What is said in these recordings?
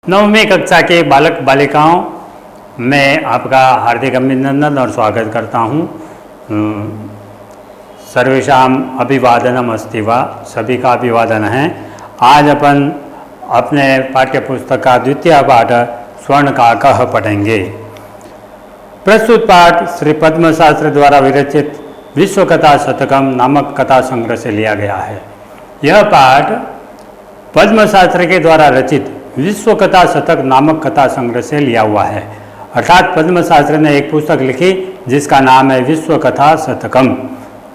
नवमीं कक्षा के बालक बालिकाओं, मैं आपका हार्दिक अभिनंदन और स्वागत करता हूँ। सर्वेषाम अभिवादनम अस्ति वा, सभी का अभिवादन है। आज अपन अपने पाठ्य पुस्तक का द्वितीय पाठ स्वर्ण काकः पढ़ेंगे। प्रस्तुत पाठ श्री पद्म शास्त्री द्वारा विरचित विश्व कथा शतकम नामक कथा संग्रह से लिया गया है। यह पाठ पद्म शास्त्री के द्वारा रचित विश्व कथा शतक नामक कथा संग्रह से लिया हुआ है। अर्थात पद्म शास्त्री ने एक पुस्तक लिखी जिसका नाम है विश्व कथा शतकम।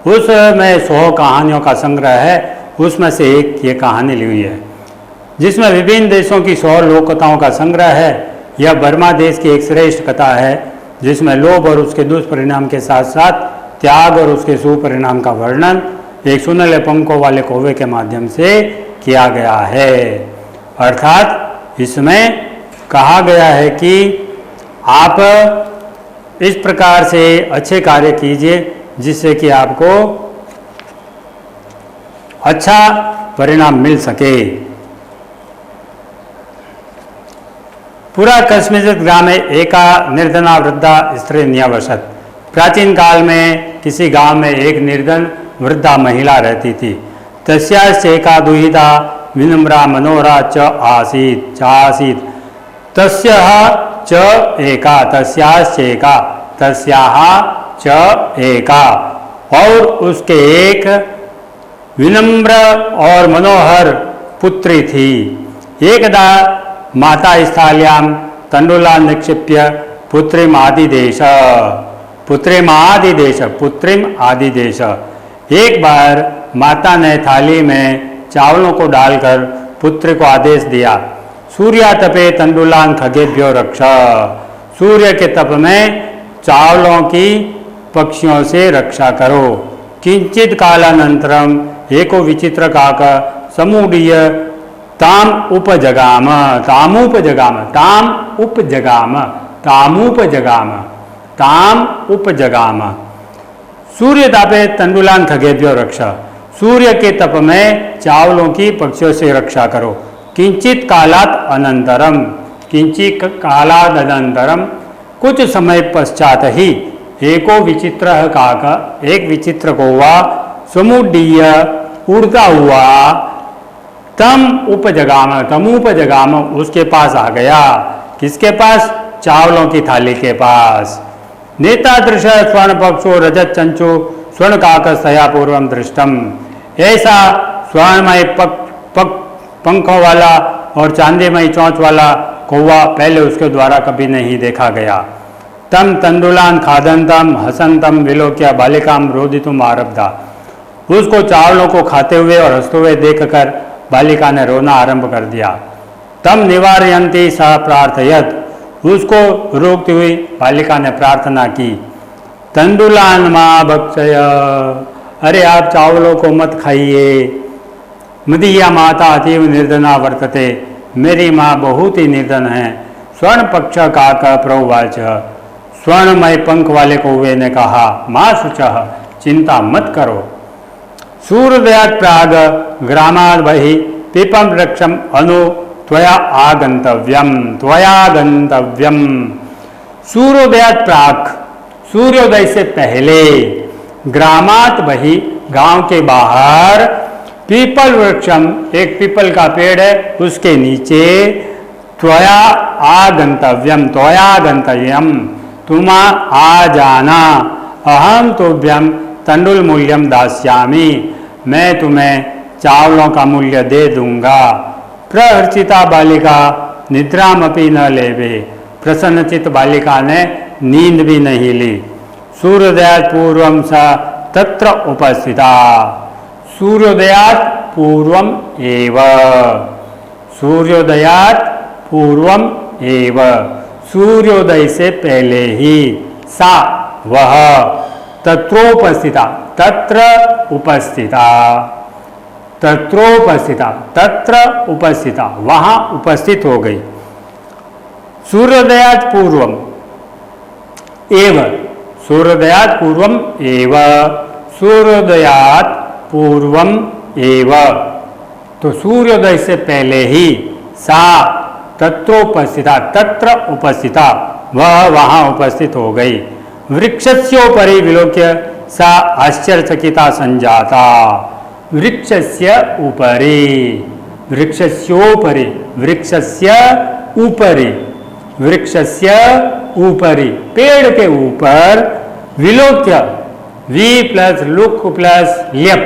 उसमें 100 कहानियों का संग्रह है, उसमें से एक ये कहानी ली हुई है जिसमें विभिन्न देशों की 100 लोक कथाओं का संग्रह है। यह बर्मा देश की एक श्रेष्ठ कथा है जिसमें लोभ और उसके दुष्परिणाम के साथ साथ त्याग और उसके सुपरिणाम का वर्णन एक सुनहले पंखों वाले कौवे के माध्यम से किया गया है। अर्थात इसमें कहा गया है कि आप इस प्रकार से अच्छे कार्य कीजिए जिससे कि आपको अच्छा परिणाम मिल सके। पुरा कस्मिंश्चित् ग्रामे एका निर्धना वृद्धा स्त्री न्यवसत्। प्राचीन काल में किसी गांव में एक निर्धन वृद्धा महिला रहती थी। तस्याश्च एका दुहिता विनम्रा मनोहरा च आसीत् तस्याः च एका और उसके एक विनम्र और मनोहर पुत्री थी। एकदा माता स्थाल्यां तण्डुलान् निक्षिप्य पुत्रीम् आदिदेश। एक बार माता ने थाली में चावलों को डालकर पुत्र को आदेश दिया, सूर्या तपे तंडुलान खगेभ्यो रक्ष। सूर्य के तप में चावलों की पक्षियों से रक्षा करो। किंचित कालानंतरम एको विचित्र काक समूढ़ीय ताम उपजगाम। सूर्य तापे तंडुलान खगेभ्यो रक्ष। सूर्य के तप में चावलों की पक्षियों से रक्षा करो। किंचित कालात अनंतरम कुछ समय पश्चात ही एको विचित्र काक, एक विचित्र कौवा समुड्डीय उड़ता हुआ तमुपजगाम उसके पास आ गया। किसके पास? चावलों की थाली के पास। नेतादृश स्वर्ण पक्षो रजत चंचो स्वर्ण काकस्तया पूर्वम दृष्टम। ऐसा स्वर्णमय पंखों वाला और चांदीमय चोंच वाला कौवा पहले उसके द्वारा कभी नहीं देखा गया। तम तंडुलान खादंतम हसंतम विलोक्य बालिकाम रोदितुम आरब्धा। उसको चावलों को खाते हुए और हंसते हुए देखकर बालिका ने रोना आरंभ कर दिया। तम निवारयन्ति सा प्रार्थयत। उसको रोकती हुई बालिका ने प्रार्थना की, तंडुलान मां भक्षय। अरे आप चावलों को मत खाइए। मदीया माता अतीव निर्धना वर्तते। मेरी माँ बहुत ही निर्धन है। स्वर्ण पक्ष काक प्रोवाच। स्वर्णमय पंख वाले कौवे ने कहा, माँ शुचः, चिंता मत करो। सूर्योदयात् प्राग ग्रामाद् बहिः पीपम वृक्षम अनु त्वया गंतव्यम। सूर्योदयात् प्राक, सूर्योदय से पहले, ग्रामात बही, गांव के बाहर, पीपल वृक्षम, एक पीपल का पेड़ है, उसके नीचे, त्वया आगंतव्यम, तुम आ जाना। अहम तुभ्यम तंडुल मूल्यम दास्यामि। मैं तुम्हें चावलों का मूल्य दे दूंगा। प्रहर्षिता बालिका निद्रामपि न लेवे। प्रसन्नचित बालिका ने नींद भी नहीं ली। सूर्योदयात् पूर्वम सा तत्र उपस्थिता। सूर्योदयात् पूर्वम एव। सूर्योदयात् पूर्वम एव, सूर्योदय से पहले ही, सा वह, तत्रोपस्थिता, तत्र उपस्थिता, वहां उपस्थित हो गई। सूर्योदयात् पूर्वम एव, सूर्योदयात् पूर्वम एव, सूर्योदयात् पूर्वम एव, तो सूर्योदय से पहले ही, सा तत्रोपस्थिता, तत्र उपस्थिता, वह वहाँ उपस्थित हो गई। वृक्षस्योपरि विलोक्य सा आश्चर्यचकिता संजाता। वृक्षस्य उपरि, वृक्षस्योपरि, वृक्षस्य ऊपरी, वृक्षस्य ऊपरी, पेड़ के ऊपर, विलोक्य, वी प्लस लुक प्लस ल्यप,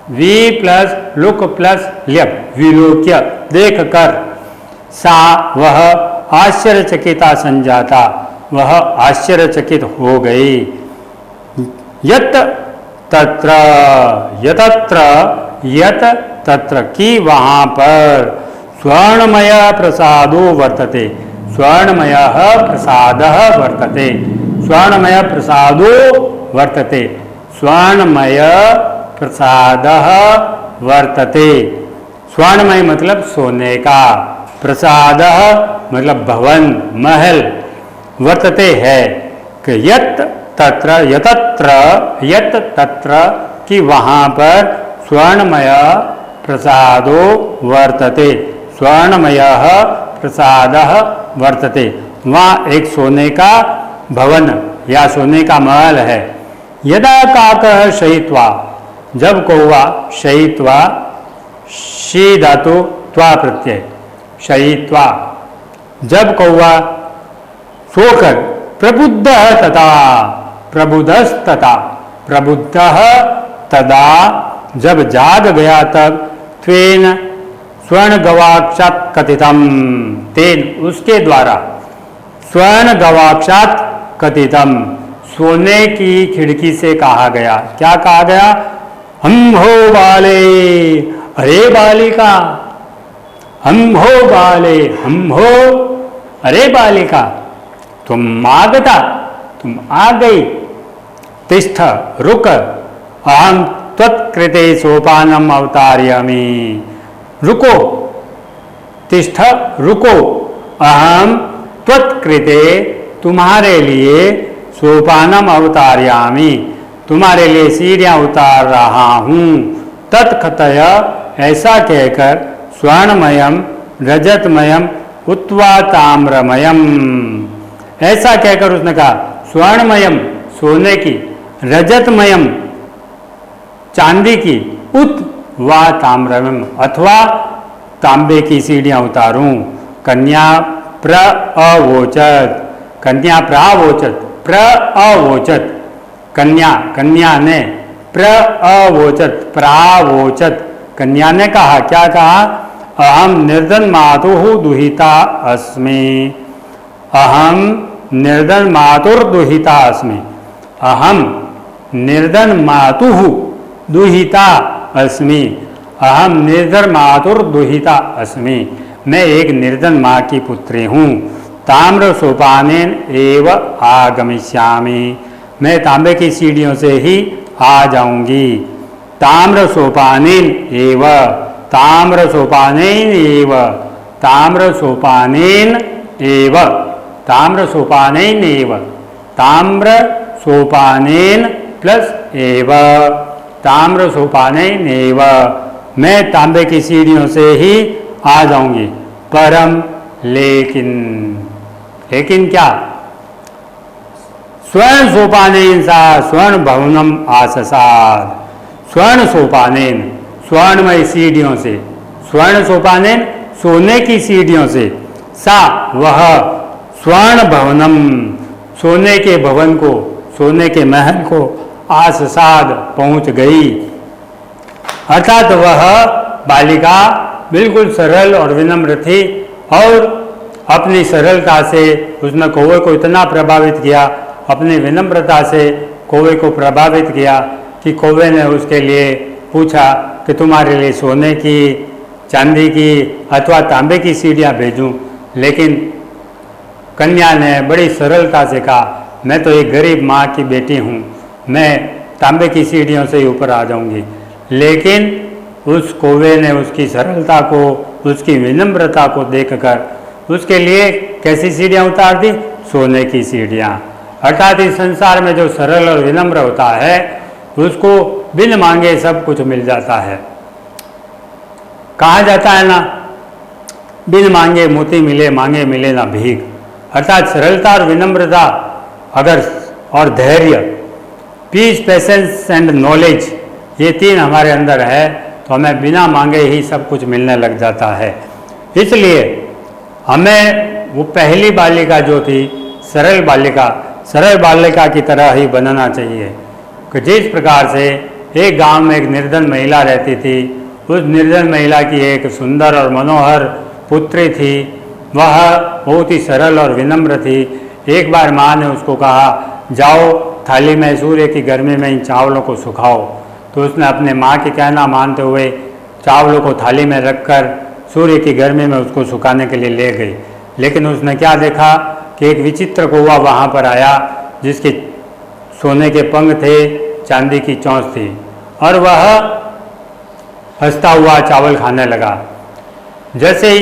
वी प्लस लुक प्लस ल्यप, विलोक्य, देख कर, सा वह आश्चर्यचकिता संजाता, वह आश्चर्यचकित हो गई। यत तत्र, यतत्र, यत तत्र की वहाँ पर, स्वर्णमय प्रसादो वर्तते, स्वर्णमय प्रसाद वर्तते, स्वर्णमय प्रसादो वर्तते, स्वर्णमय प्रसाद वर्तते। स्वर्णमय मतलब सोने का, प्रसाद मतलब भवन, महल, वर्तते है कि यत तत्र, यतत्र, यत तत्र कि वहाँ पर, स्वर्णमय प्रसादो वर्तते, स्वर्णमय प्रसाद वर्तते, वहाँ एक सोने का भवन या सोने का महल है। यदा काकः शयित्वा, जब कौवा, शयित्वा, शी धातु त्वा प्रत्यय, शयित्वा, जब कौवा सोकर, प्रबुद्ध तथा, प्रबुद्धस्तथा, प्रबुद्ध तदा, जब जाग गया तब, त्वेन स्वर्ण गवाक्षात कथितम, तेन उसके द्वारा, स्वर्ण गवाक्षात कथितम, सोने की खिड़की से कहा गया, क्या कहा गया? हम हो बाले, अरे बालिका, हम हो बाले, हम हो, अरे बालिका, तुम आगता, तुम आ गई, तिष्ठ, रुक, अहम त्वत्कृते सोपानम अवतारयामि, रुको, तिष्ठ, रुको, अहम त्वत्कृते, तुम्हारे लिए, सोपानम अवतारयामि, तुम्हारे लिए सीढ़ियाँ उतार रहा हूँ, तत्कथय, ऐसा कहकर, स्वर्णमयम, रजतमयम, उत्वा ताम्रमयम, ऐसा कहकर उसने कहा, स्वर्णमयम, सोने की, रजतमयम, चांदी की, उत वा ताम्रमयम, अथवा तांबे की सीढ़ियाँ उतारूं। कन्या प्रअवोचत, कन्या प्रावोचत, प्रअवोचत, कन्या, कन्या ने, प्रअवोचत, प्रावोचत, कन्या ने कहा, क्या कहा? अहम निर्धन मातुः दुहिता अस्मि, अहम निर्धन मातुर्दुहिता अस्मि, अहम निर्धन मातुः दुहिता अस्मि, अहम निर्धन मातुर्दुहिता अस्मि, मैं एक निर्धन माँ की पुत्री हूँ। ताम्र सोपानेन एव आगमिष्यामि, मैं तांबे की सीढ़ियों से ही आ जाऊंगी। ताम्र सोपानेन एव, ताम्र सोपानेन एव, ताम्र सोपानेन एव, ताम्र सोपानेन एव, ताम्र सोपानेन प्लस एव, ताम्र सोपानेन एव, मैं तांबे की सीढ़ियों से ही आ जाऊंगी। परम लेकिन, लेकिन क्या? स्वर्ण सोपानेन सा स्वर्ण भवनम आससाद, स्वर्ण सोपानेन, स्वर्णमय सीढ़ियों से, स्वर्ण सोपानेन सोने की सीढ़ियों से, सा वह स्वर्ण भवनम, सोने के भवन को, सोने के महल को, आससाद पहुंच गई। अर्थात वह बालिका बिल्कुल सरल और विनम्र थी और अपनी सरलता से उसने कौवे को इतना प्रभावित किया, अपनी विनम्रता से कौवे को प्रभावित किया कि कौवे ने उसके लिए पूछा कि तुम्हारे लिए सोने की, चांदी की अथवा तांबे की सीढ़ियाँ भेजूं, लेकिन कन्या ने बड़ी सरलता से कहा, मैं तो एक गरीब माँ की बेटी हूँ, मैं तांबे की सीढ़ियों से ही ऊपर आ जाऊँगी। लेकिन उस कौवे ने उसकी सरलता को, उसकी विनम्रता को देखकर उसके लिए कैसी सीढ़ियाँ उतार दी? सोने की सीढ़ियाँ। अर्थात इस संसार में जो सरल और विनम्र होता है उसको बिन मांगे सब कुछ मिल जाता है। कहा जाता है ना बिन मांगे मोती मिले, मांगे मिले ना भीख। अर्थात सरलता और विनम्रता अगर और धैर्य, पीस, पेशेंस एंड नॉलेज, ये तीन हमारे अंदर है तो हमें बिना मांगे ही सब कुछ मिलने लग जाता है। इसलिए हमें वो पहली बालिका जो थी सरल बालिका की तरह ही बनना चाहिए कि जिस प्रकार से एक गांव में एक निर्धन महिला रहती थी, उस निर्धन महिला की एक सुंदर और मनोहर पुत्री थी, वह बहुत ही सरल और विनम्र थी। एक बार माँ ने उसको कहा, जाओ थाली में सूर्य की गर्मी में इन चावलों को सुखाओ। तो उसने अपने माँ के कहना मानते हुए चावलों को थाली में रखकर सूर्य की गर्मी में उसको सुखाने के लिए ले गई। लेकिन उसने क्या देखा कि एक विचित्र कौवा वहाँ पर आया जिसके सोने के पंख थे, चांदी की चोंच थी, और वह हंसता हुआ चावल खाने लगा। जैसे ही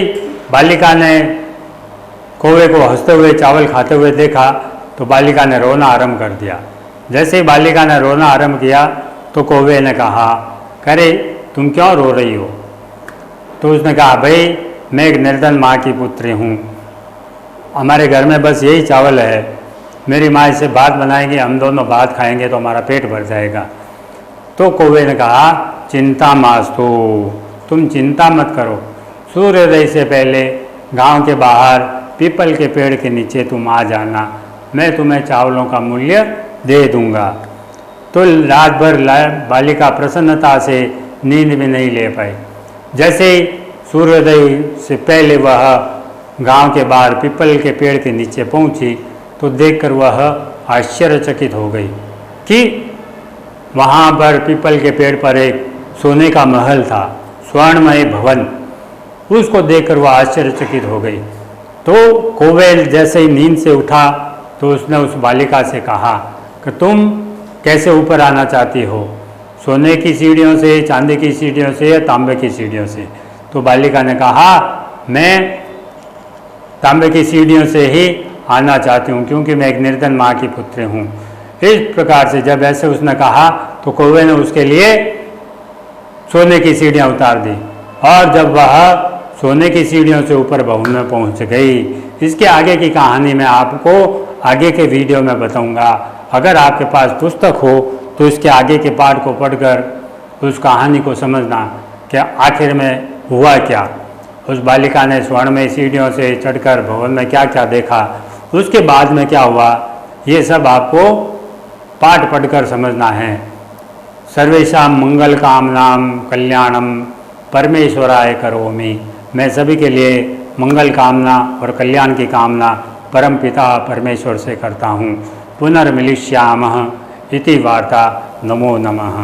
बालिका ने कौवे को हंसते हुए चावल खाते हुए देखा तो बालिका ने रोना आरंभ कर दिया। जैसे ही बालिका ने रोना आरंभ किया तो कौवे ने कहा, अरे तुम क्यों रो रही हो? तो उसने कहा, भाई मैं एक निर्धन माँ की पुत्री हूँ, हमारे घर में बस यही चावल है, मेरी माँ इसे भात बनाएगी, हम दोनों भात खाएंगे तो हमारा पेट भर जाएगा। तो कौवे ने कहा, चिंता मास्तु, तुम चिंता मत करो, सूर्योदय से पहले गांव के बाहर पीपल के पेड़ के नीचे तुम आ जाना, मैं तुम्हें चावलों का मूल्य दे दूंगा। तो रात भर बालिका प्रसन्नता से नींद भी नहीं ले पाई। जैसे ही सूर्योदय से पहले वह गांव के बाहर पीपल के पेड़ के नीचे पहुंची तो देखकर वह आश्चर्यचकित हो गई कि वहाँ पर पीपल के पेड़ पर एक सोने का महल था, स्वर्णमय भवन। उसको देखकर वह आश्चर्यचकित हो गई। तो कौवे जैसे ही नींद से उठा तो उसने उस बालिका से कहा कि तुम कैसे ऊपर आना चाहती हो, सोने की सीढ़ियों से, चांदी की सीढ़ियों से या तांबे की सीढ़ियों से? तो बालिका ने कहा, मैं तांबे की सीढ़ियों से ही आना चाहती हूँ क्योंकि मैं एक निर्धन माँ की पुत्री हूँ। इस प्रकार से जब ऐसे उसने कहा तो कौवे ने उसके लिए सोने की सीढ़ियाँ उतार दी, और जब वह सोने की सीढ़ियों से ऊपर भवन में पहुँच गई। इसके आगे की कहानी मैं आपको आगे के वीडियो में बताऊँगा। अगर आपके पास पुस्तक हो तो इसके आगे के पार्ट को पढ़कर उस कहानी को समझना कि आखिर में हुआ क्या, उस बालिका ने स्वर्णमय सीढ़ियों से चढ़कर भवन में क्या क्या देखा, उसके बाद में क्या हुआ, ये सब आपको पाठ पढ़कर समझना है। सर्वेषां मंगल कामनाम कल्याणम परमेश्वराय करोमि। मैं सभी के लिए मंगल कामना और कल्याण की कामना परम पिता परमेश्वर से करता हूँ। पुनर्मिलिष्यामः इति वार्ता। नमो नमः।